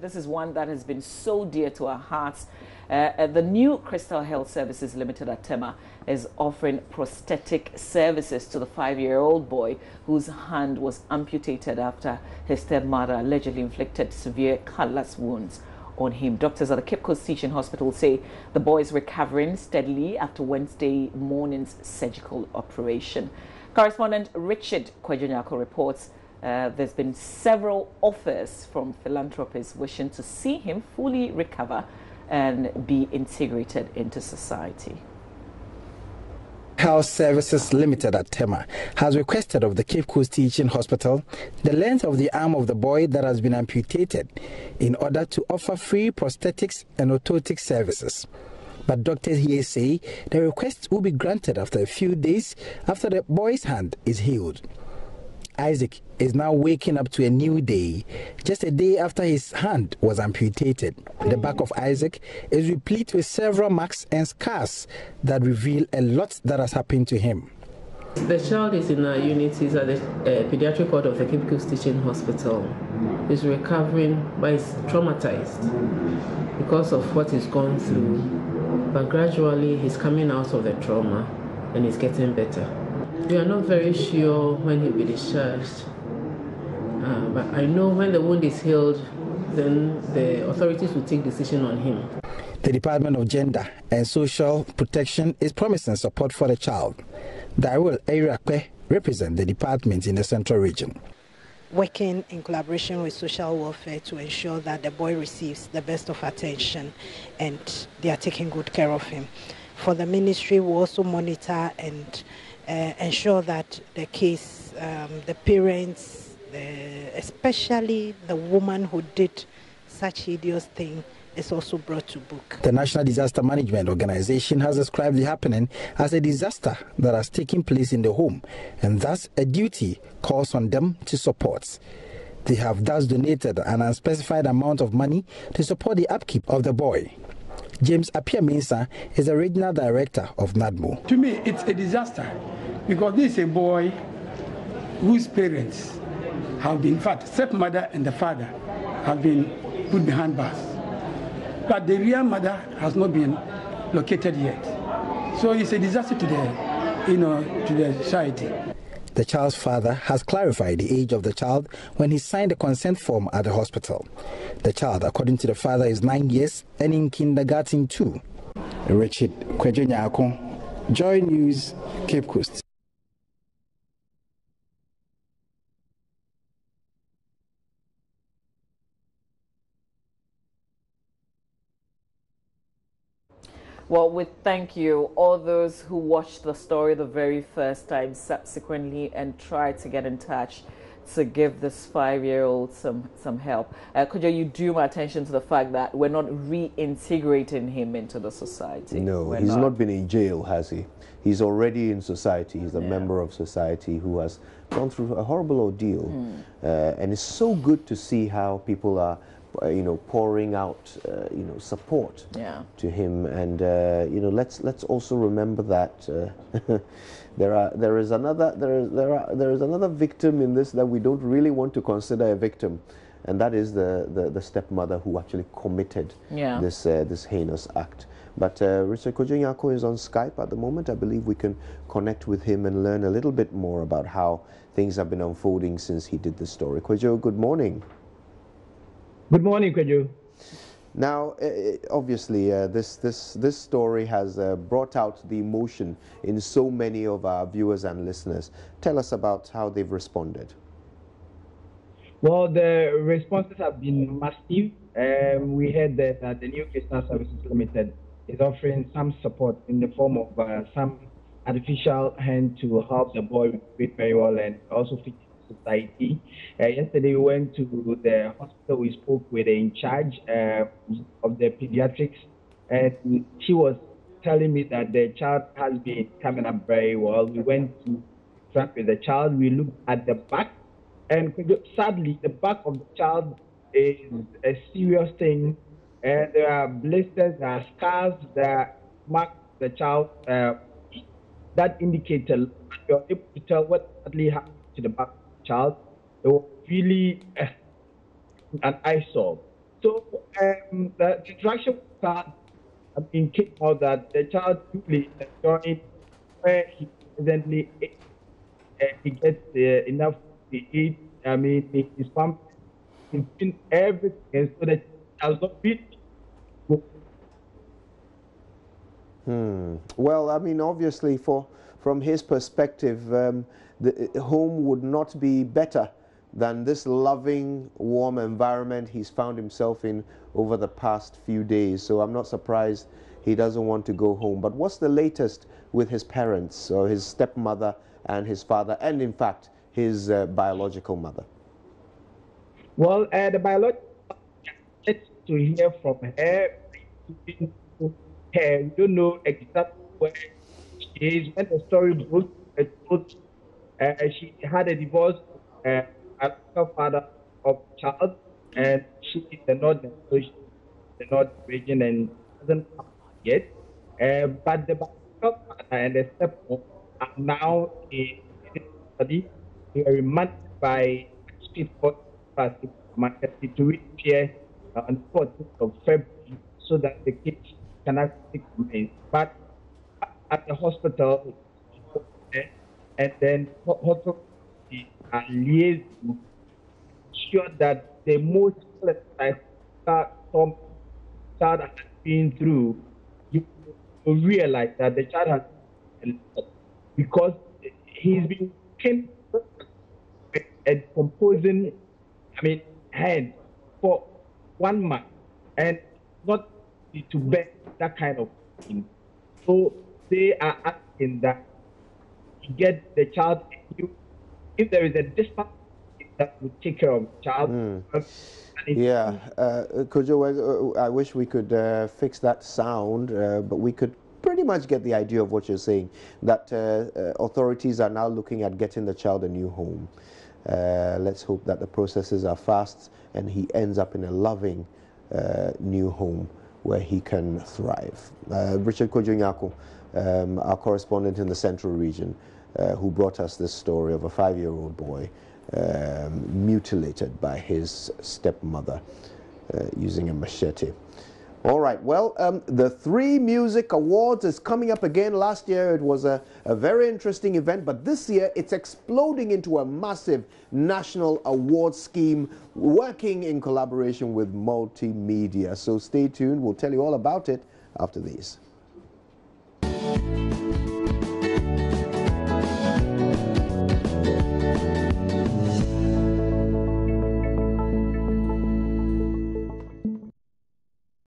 This is one that has been so dear to our hearts. The new Crystal Services Ltd at Tema is offering prosthetic services to the 5-year-old boy whose hand was amputated after his stepmother allegedly inflicted severe cutlass wounds on him. Doctors at the Cape Coast Teaching Hospital say the boy is recovering steadily after Wednesday morning's surgical operation. Correspondent Richard Kwejonyako reports there's been several offers from philanthropists wishing to see him fully recover and be integrated into society. Health Services Limited at Tema has requested of the Cape Coast Teaching Hospital the length of the arm of the boy that has been amputated in order to offer free prosthetics and orthotic services. But doctors here say the request will be granted after a few days after the boy's hand is healed. Isaac is now waking up to a new day, just a day after his hand was amputated. The back of Isaac is replete with several marks and scars that reveal a lot that has happened to him. The child is in our unit. He's at the pediatric ward of the Cape Coast Teaching Hospital. He's recovering, but he's traumatized because of what he's gone through. But gradually he's coming out of the trauma and he's getting better. We are not very sure when he'll be discharged, but I know when the wound is healed, then the authorities will take decision on him. The Department of Gender and Social Protection is promising support for the child. Darrell Eirakwe represents the department in the Central Region. Working in collaboration with social welfare to ensure that the boy receives the best of attention and they are taking good care of him. For the ministry, we also monitor and ensure that the case, the parents, especially the woman who did such hideous thing, is also brought to book. The National Disaster Management Organization has described the happening as a disaster that has taken place in the home, and thus a duty calls on them to support. They have thus donated an unspecified amount of money to support the upkeep of the boy. James Apia Mensah is the regional director of NADMO. To me, it's a disaster because this is a boy whose parents have been, in fact, stepmother and the father have been put behind bars. But the real mother has not been located yet. So it's a disaster to the society. The child's father has clarified the age of the child when he signed a consent form at the hospital. The child, according to the father, is 9 years and in kindergarten too. Richard Kwejonyako, JoyNews, Cape Coast. Well, we thank you, all those who watched the story the very first time subsequently and tried to get in touch to give this 5-year-old some help. Could you do my attention to the fact that we're not reintegrating him into the society? No, he's not been in jail, has he? He's already in society. He's a member of society who has gone through a horrible ordeal. And it's so good to see how people are pouring out, support to him, and let's also remember that there is another victim in this that we don't really want to consider a victim, and that is the stepmother who actually committed this heinous act. But Richard Kwejonyako is on Skype at the moment. I believe we can connect with him and learn a little bit more about how things have been unfolding since he did this story. Kwejo, good morning. Good morning, Kwejo. Now, obviously, this story has brought out the emotion in so many of our viewers and listeners. Tell us about how they've responded. Well, the responses have been massive. We heard that the new Crystal Services Ltd is offering some support in the form of some artificial hand to help the boy breathe very well and also fit society. Yesterday we went to the hospital. We spoke with the in charge of the pediatrics, and she was telling me that the child has been coming up very well. We went to track with the child. We looked at the back, and sadly the back of the child is a serious thing, and there are blisters, there are scars that mark the child that indicate you're able to tell what actually happened to the back child. It was really an eyesore. So the interaction with child, came out that the child really enjoying where he presently is. He gets enough to eat. His family is doing everything, and so that he does not really go. Well, I mean, obviously, from his perspective, the home would not be better than this loving, warm environment he's found himself in over the past few days. So I'm not surprised he doesn't want to go home. But what's the latest with his parents, or his stepmother and his father, and in fact, his biological mother? Well, the biological get to hear from her. We don't know exactly where she is. When the story broke, she had a divorce with a father of the child, and she is the northern, so she's the north region and hasn't come yet. But the biological father and the stepmom are now in study. They are remanded by State Court to reach here on the 14th of February so that the case can actually commence. But at the hospital, and then hospital are liaising to ensure that the most like some child has been through, you realize that the child has because he's been composing, hand for 1 month and not to bear that kind of thing. So they are asking that to get the child, if there is a distance that will take care of the child. Yeah, Kojo, I wish we could fix that sound, but we could pretty much get the idea of what you're saying, that authorities are now looking at getting the child a new home. Let's hope that the processes are fast and he ends up in a loving new home where he can thrive. Richard Kojo Nyako, our correspondent in the Central Region, who brought us this story of a 5-year-old boy mutilated by his stepmother using a machete. All right, well, the 3 Music Awards is coming up again. Last year it was a very interesting event, but this year it's exploding into a massive national award scheme working in collaboration with multimedia. So stay tuned, we'll tell you all about it after these.